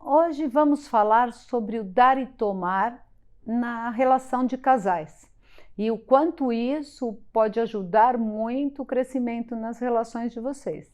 Hoje vamos falar sobre o dar e tomar na relação de casais e o quanto isso pode ajudar muito o crescimento nas relações de vocês.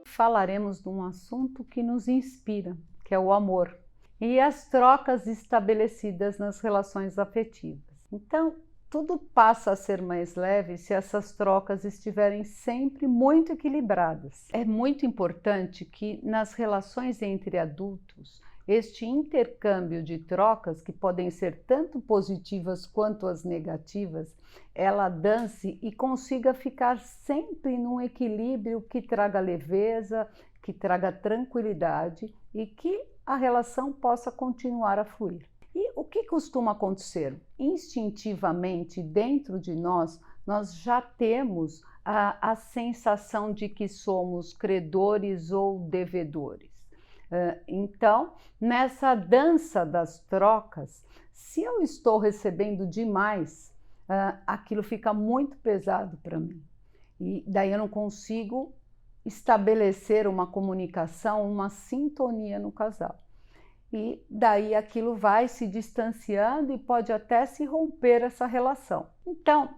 Falaremos de um assunto que nos inspira, que é o amor, e as trocas estabelecidas nas relações afetivas. Então, tudo passa a ser mais leve se essas trocas estiverem sempre muito equilibradas. É muito importante que nas relações entre adultos, este intercâmbio de trocas, que podem ser tanto positivas quanto as negativas, ela dance e consiga ficar sempre num equilíbrio que traga leveza, que traga tranquilidade e que a relação possa continuar a fluir. E o que costuma acontecer? Instintivamente, dentro de nós, nós já temos a sensação de que somos credores ou devedores. Então, nessa dança das trocas, se eu estou recebendo demais, aquilo fica muito pesado para mim. E daí eu não consigo estabelecer uma comunicação, uma sintonia no casal. E daí aquilo vai se distanciando e pode até se romper essa relação. Então,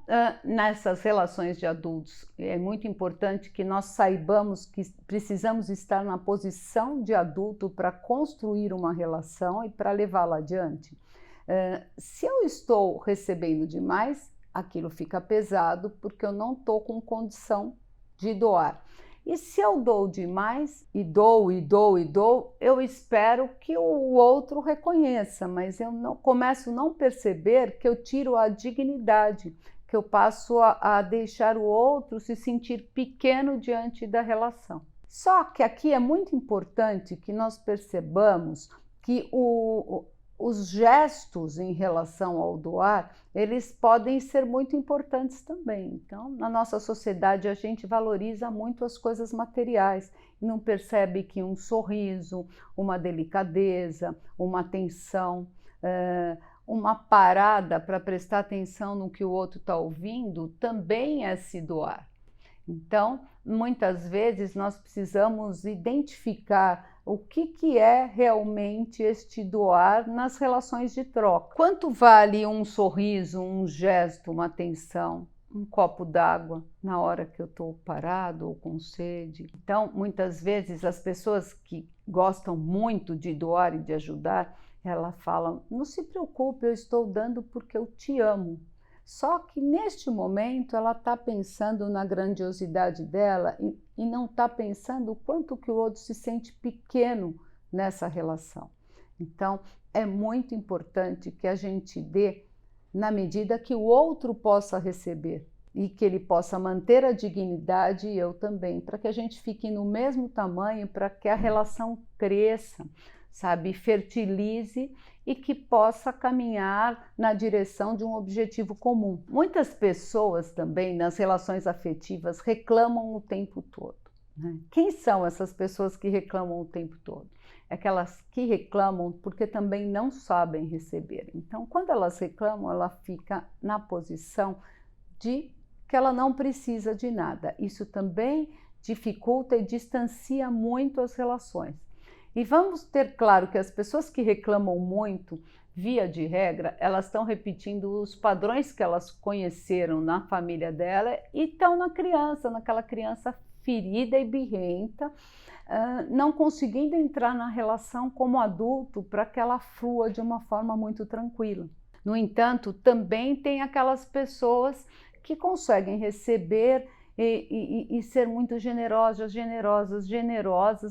nessas relações de adultos, é muito importante que nós saibamos que precisamos estar na posição de adulto para construir uma relação e para levá-la adiante. Se eu estou recebendo demais, aquilo fica pesado porque eu não estou com condição de doar. E se eu dou demais, e dou, eu espero que o outro reconheça, mas eu começo a não perceber que eu tiro a dignidade, que eu passo a deixar o outro se sentir pequeno diante da relação. Só que aqui é muito importante que nós percebamos que os gestos em relação ao doar, eles podem ser muito importantes também. Então, na nossa sociedade, a gente valoriza muito as coisas materiais e não percebe que um sorriso, uma delicadeza, uma atenção, uma parada para prestar atenção no que o outro está ouvindo, também é se doar. Então, muitas vezes nós precisamos identificar o que é realmente este doar nas relações de troca. Quanto vale um sorriso, um gesto, uma atenção, um copo d'água na hora que eu estou parado ou com sede? Então, muitas vezes as pessoas que gostam muito de doar e de ajudar, elas falam: não se preocupe, eu estou dando porque eu te amo. Só que neste momento ela está pensando na grandiosidade dela e não está pensando o quanto que o outro se sente pequeno nessa relação. Então, é muito importante que a gente dê na medida que o outro possa receber e que ele possa manter a dignidade e eu também, para que a gente fique no mesmo tamanho, para que a relação cresça, sabe, fertilize e que possa caminhar na direção de um objetivo comum. Muitas pessoas também nas relações afetivas reclamam o tempo todo, né? Quem são essas pessoas que reclamam o tempo todo? Aquelas que reclamam porque também não sabem receber. Então, quando elas reclamam, ela fica na posição de que ela não precisa de nada. Isso também dificulta e distancia muito as relações. E vamos ter claro que as pessoas que reclamam muito, via de regra, elas estão repetindo os padrões que elas conheceram na família dela e estão na criança, naquela criança ferida e birrenta, não conseguindo entrar na relação como adulto para que ela flua de uma forma muito tranquila. No entanto, também tem aquelas pessoas que conseguem receber e ser muito generosas,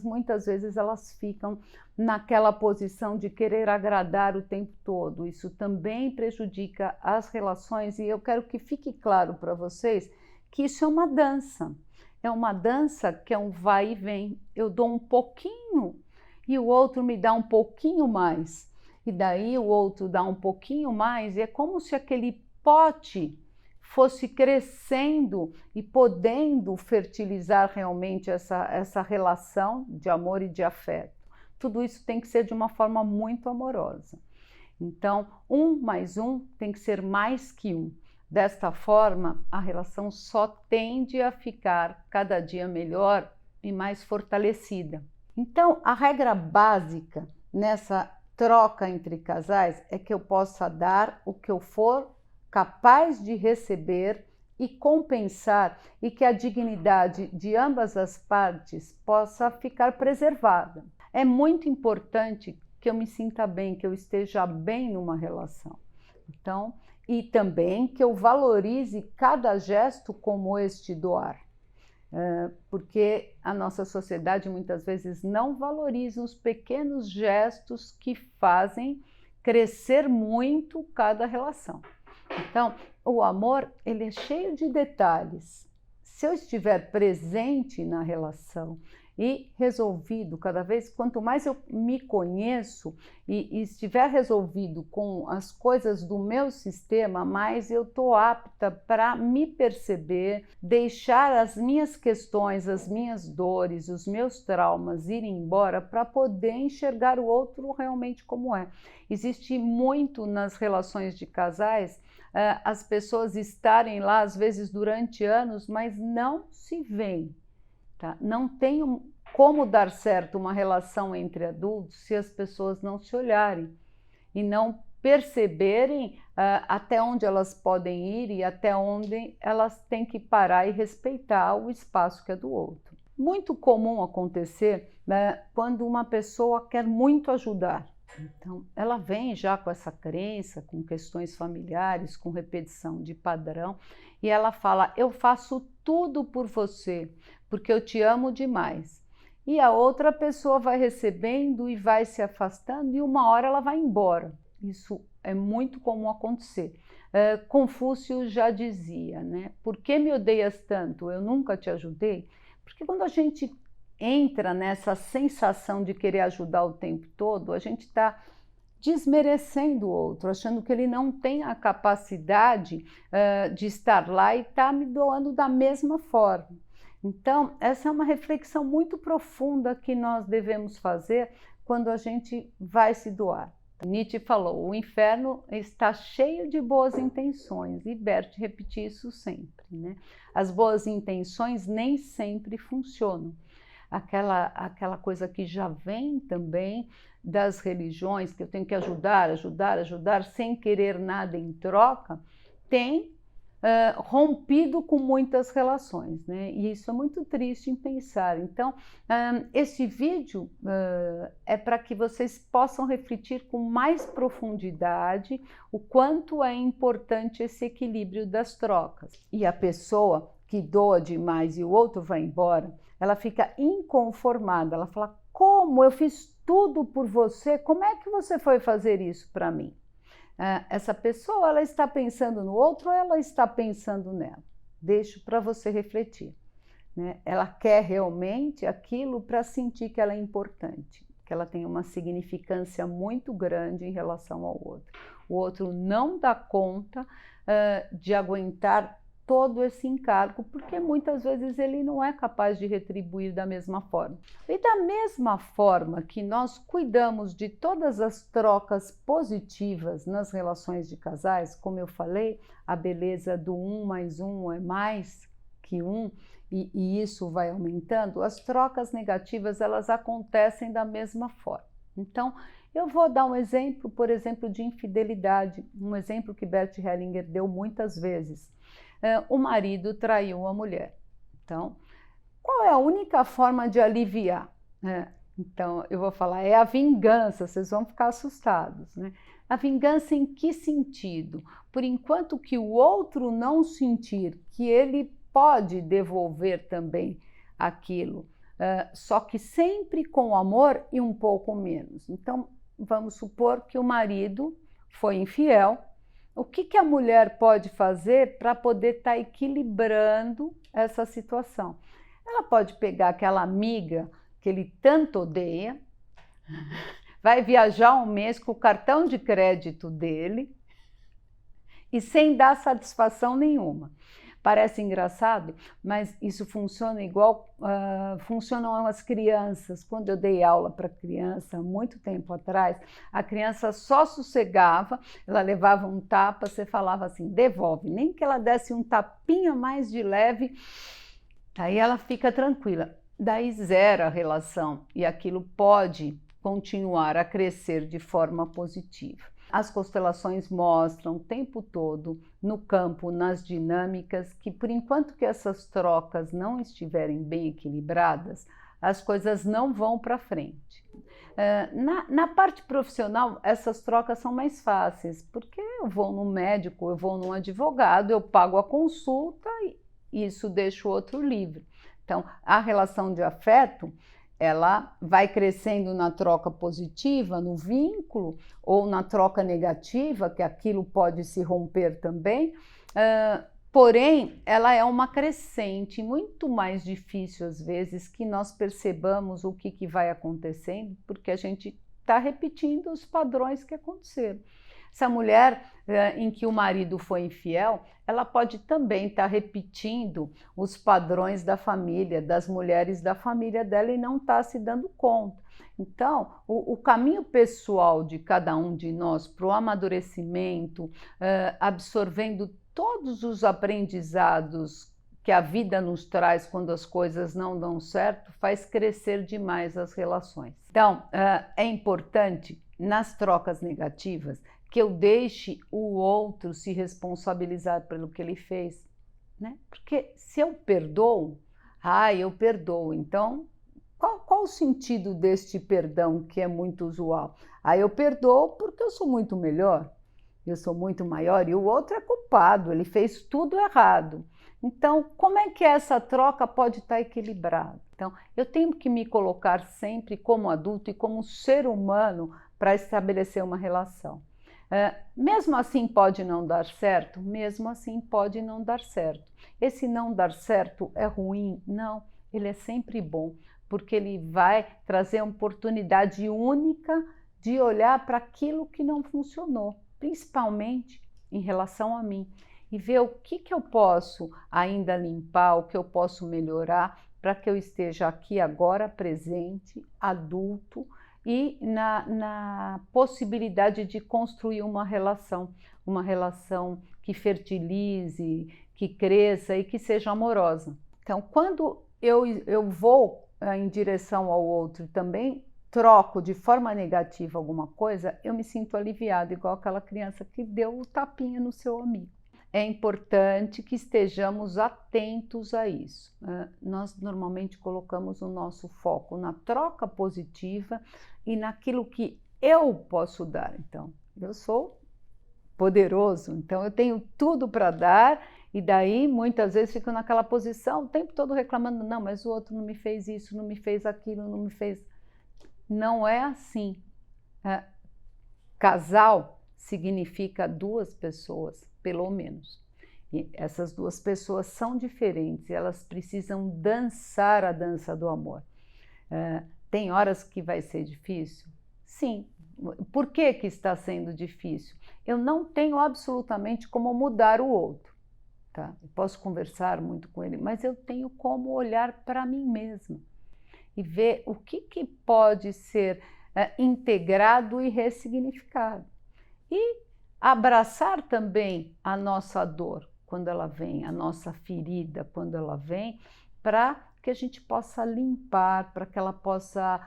muitas vezes elas ficam naquela posição de querer agradar o tempo todo. Isso também prejudica as relações e eu quero que fique claro para vocês que isso é uma dança. É uma dança que é um vai e vem. Eu dou um pouquinho e o outro me dá um pouquinho mais. E daí o outro dá um pouquinho mais e é como se aquele pote fosse crescendo e podendo fertilizar realmente essa relação de amor e de afeto. Tudo isso tem que ser de uma forma muito amorosa. Então, 1 mais 1 tem que ser mais que 1. Desta forma, a relação só tende a ficar cada dia melhor e mais fortalecida. Então, a regra básica nessa troca entre casais é que eu possa dar o que eu for capaz de receber e compensar, e que a dignidade de ambas as partes possa ficar preservada. É muito importante que eu me sinta bem, que eu esteja bem numa relação. Então, e também que eu valorize cada gesto como este doar. Porque a nossa sociedade muitas vezes não valoriza os pequenos gestos que fazem crescer muito cada relação. Então, o amor, ele é cheio de detalhes. Se eu estiver presente na relação e resolvido cada vez, quanto mais eu me conheço e estiver resolvido com as coisas do meu sistema, mais eu estou apta para me perceber, deixar as minhas questões, as minhas dores, os meus traumas irem embora para poder enxergar o outro realmente como é. Existe muito nas relações de casais as pessoas estarem lá às vezes durante anos, mas não se veem. Tá? Não tem como dar certo uma relação entre adultos se as pessoas não se olharem e não perceberem até onde elas podem ir e até onde elas têm que parar e respeitar o espaço que é do outro. Muito comum acontecer quando uma pessoa quer muito ajudar. Então, ela vem já com essa crença, com questões familiares, com repetição de padrão, e ela fala: eu faço tudo por você, porque eu te amo demais. E a outra pessoa vai recebendo e vai se afastando, e uma hora ela vai embora. Isso é muito comum acontecer. Confúcio já dizia, né? Por que me odeias tanto? Eu nunca te ajudei? Porque quando a gente entra nessa sensação de querer ajudar o tempo todo, a gente está desmerecendo o outro, achando que ele não tem a capacidade de estar lá e está me doando da mesma forma. Então, essa é uma reflexão muito profunda que nós devemos fazer quando a gente vai se doar. Nietzsche falou: o inferno está cheio de boas intenções, e Bert repetia isso sempre, né? As boas intenções nem sempre funcionam. Aquela coisa que já vem também das religiões, que eu tenho que ajudar, sem querer nada em troca, tem rompido com muitas relações, né? E isso é muito triste em pensar. Então, esse vídeo é para que vocês possam refletir com mais profundidade o quanto é importante esse equilíbrio das trocas. E a pessoa que doa demais e o outro vai embora, ela fica inconformada, ela fala: como eu fiz tudo por você, como é que você foi fazer isso para mim? Essa pessoa, ela está pensando no outro ou ela está pensando nela? Deixo para você refletir, né? Ela quer realmente aquilo para sentir que ela é importante, que ela tem uma significância muito grande em relação ao outro. O outro não dá conta de aguentar todo esse encargo, porque muitas vezes ele não é capaz de retribuir da mesma forma. E da mesma forma que nós cuidamos de todas as trocas positivas nas relações de casais, como eu falei, a beleza do 1 mais 1 é mais que 1, e isso vai aumentando, as trocas negativas elas acontecem da mesma forma. Então, eu vou dar um exemplo, por exemplo, de infidelidade, um exemplo que Bert Hellinger deu muitas vezes. O marido traiu a mulher. Então, qual é a única forma de aliviar? Então, eu vou falar, é a vingança, vocês vão ficar assustados, né? A vingança em que sentido? Por enquanto que o outro não sentir que ele pode devolver também aquilo, só que sempre com amor e um pouco menos. Então, vamos supor que o marido foi infiel. O que a mulher pode fazer para poder estar equilibrando essa situação? Ela pode pegar aquela amiga que ele tanto odeia, vai viajar um mês com o cartão de crédito dele e sem dar satisfação nenhuma. Parece engraçado, mas isso funciona igual funcionam as crianças. Quando eu dei aula para criança, muito tempo atrás, a criança só sossegava, ela levava um tapa, você falava assim, devolve, nem que ela desse um tapinha mais de leve, aí ela fica tranquila. Daí zera a relação e aquilo pode continuar a crescer de forma positiva. As constelações mostram o tempo todo no campo, nas dinâmicas, que por enquanto que essas trocas não estiverem bem equilibradas, as coisas não vão para frente. Na parte profissional, essas trocas são mais fáceis, porque eu vou num médico, eu vou num advogado, eu pago a consulta e isso deixa o outro livre. Então, a relação de afeto, ela vai crescendo na troca positiva, no vínculo, ou na troca negativa, que aquilo pode se romper também, porém, ela é uma crescente, muito mais difícil às vezes que nós percebamos o que vai acontecendo, porque a gente está repetindo os padrões que aconteceram. Essa mulher em que o marido foi infiel, ela pode também estar repetindo os padrões da família, das mulheres da família dela e não está se dando conta. Então, o caminho pessoal de cada um de nós para o amadurecimento, absorvendo todos os aprendizados que a vida nos traz quando as coisas não dão certo, faz crescer demais as relações. Então, é importante, nas trocas negativas, que eu deixe o outro se responsabilizar pelo que ele fez, né? Porque se eu perdoo, eu perdoo, então qual o sentido deste perdão que é muito usual? Eu perdoo porque eu sou muito melhor, eu sou muito maior e o outro é culpado, ele fez tudo errado. Então, como é que essa troca pode estar equilibrada? Então, eu tenho que me colocar sempre como adulto e como ser humano para estabelecer uma relação. Mesmo assim pode não dar certo? Mesmo assim pode não dar certo. Esse não dar certo é ruim? Não, ele é sempre bom, porque ele vai trazer uma oportunidade única de olhar para aquilo que não funcionou, principalmente em relação a mim, e ver o que eu posso ainda limpar, o que eu posso melhorar, para que eu esteja aqui agora, presente, adulto, e na possibilidade de construir uma relação que fertilize, que cresça e que seja amorosa. Então, quando eu vou em direção ao outro e também troco de forma negativa alguma coisa, eu me sinto aliviada, igual aquela criança que deu o tapinha no seu amigo. É importante que estejamos atentos a isso. Nós normalmente colocamos o nosso foco na troca positiva e naquilo que eu posso dar. Então, eu sou poderoso, então eu tenho tudo para dar e daí muitas vezes fico naquela posição o tempo todo reclamando, não, mas o outro não me fez isso, não me fez aquilo, não me fez... Não é assim. Casal significa duas pessoas, pelo menos. E essas duas pessoas são diferentes, elas precisam dançar a dança do amor. Tem horas que vai ser difícil? Sim. Por que está sendo difícil? Eu não tenho absolutamente como mudar o outro, tá? Eu posso conversar muito com ele, mas eu tenho como olhar para mim mesma e ver o que pode ser integrado e ressignificado. E abraçar também a nossa dor quando ela vem, a nossa ferida quando ela vem, para que a gente possa limpar, para que ela possa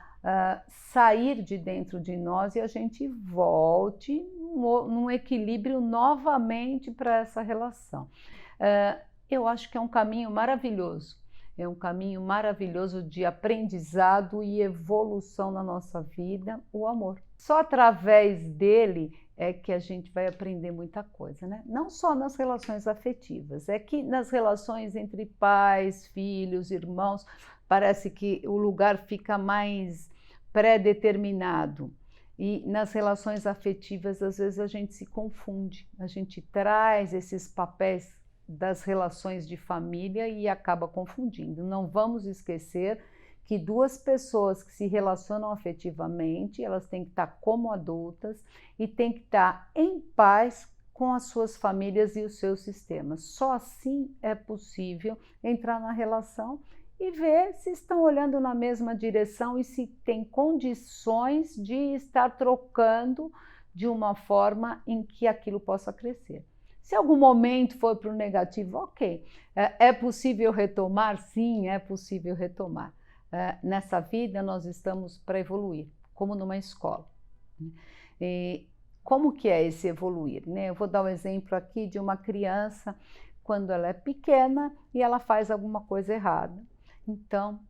sair de dentro de nós e a gente volte num equilíbrio novamente para essa relação. Eu acho que é um caminho maravilhoso. É um caminho maravilhoso de aprendizado e evolução na nossa vida, o amor. Só através dele é que a gente vai aprender muita coisa, né? Não só nas relações afetivas, é que nas relações entre pais, filhos, irmãos, parece que o lugar fica mais pré-determinado. E nas relações afetivas, às vezes a gente se confunde, a gente traz esses papéis das relações de família e acaba confundindo. Não vamos esquecer que duas pessoas que se relacionam afetivamente, elas têm que estar como adultas e têm que estar em paz com as suas famílias e os seus sistemas. Só assim é possível entrar na relação e ver se estão olhando na mesma direção e se tem condições de estar trocando de uma forma em que aquilo possa crescer. Se algum momento for para o negativo, ok. É possível retomar? Sim, é possível retomar. Nessa vida nós estamos para evoluir, como numa escola. E como que é esse evoluir, né? Eu vou dar um exemplo aqui de uma criança quando ela é pequena e ela faz alguma coisa errada. Então,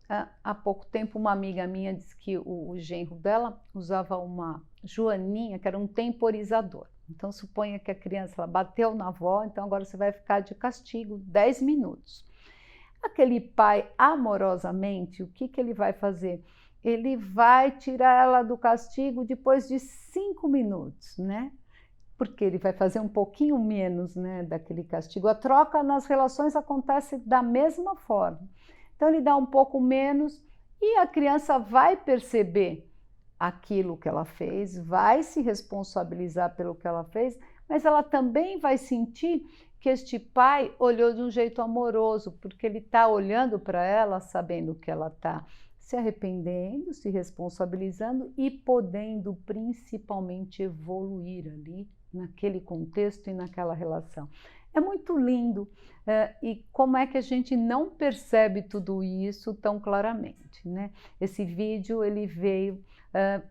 há pouco tempo, uma amiga minha disse que o genro dela usava uma joaninha, que era um temporizador. Então, suponha que a criança ela bateu na avó, então agora você vai ficar de castigo 10 minutos. Aquele pai, amorosamente, o que ele vai fazer? Ele vai tirar ela do castigo depois de 5 minutos, né? Porque ele vai fazer um pouquinho menos, né, daquele castigo. A troca nas relações acontece da mesma forma. Então, ele dá um pouco menos e a criança vai perceber aquilo que ela fez, vai se responsabilizar pelo que ela fez, mas ela também vai sentir que este pai olhou de um jeito amoroso, porque ele está olhando para ela, sabendo que ela está se arrependendo, se responsabilizando e podendo principalmente evoluir ali naquele contexto e naquela relação. É muito lindo. E como é que a gente não percebe tudo isso tão claramente, né? Esse vídeo ele veio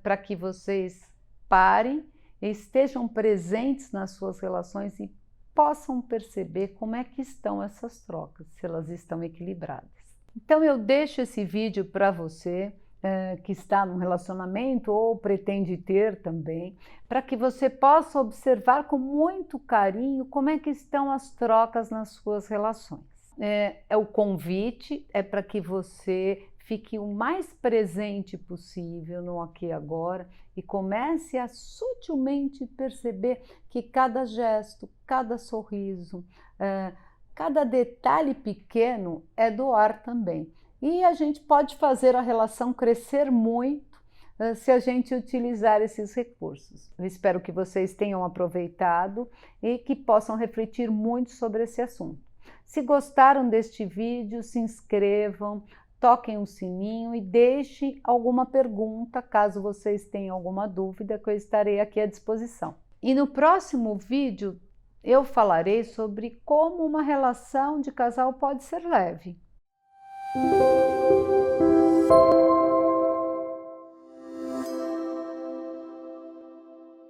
para que vocês parem, estejam presentes nas suas relações e possam perceber como é que estão essas trocas, se elas estão equilibradas. Então eu deixo esse vídeo para você que está num relacionamento ou pretende ter também, para que você possa observar com muito carinho como é que estão as trocas nas suas relações. O convite é para que você fique o mais presente possível no aqui e agora e comece a sutilmente perceber que cada gesto, cada sorriso, cada detalhe pequeno é doar também. E a gente pode fazer a relação crescer muito se a gente utilizar esses recursos. Eu espero que vocês tenham aproveitado e que possam refletir muito sobre esse assunto. Se gostaram deste vídeo, se inscrevam, toquem o sininho e deixem alguma pergunta, caso vocês tenham alguma dúvida, que eu estarei aqui à disposição. E no próximo vídeo eu falarei sobre como uma relação de casal pode ser leve.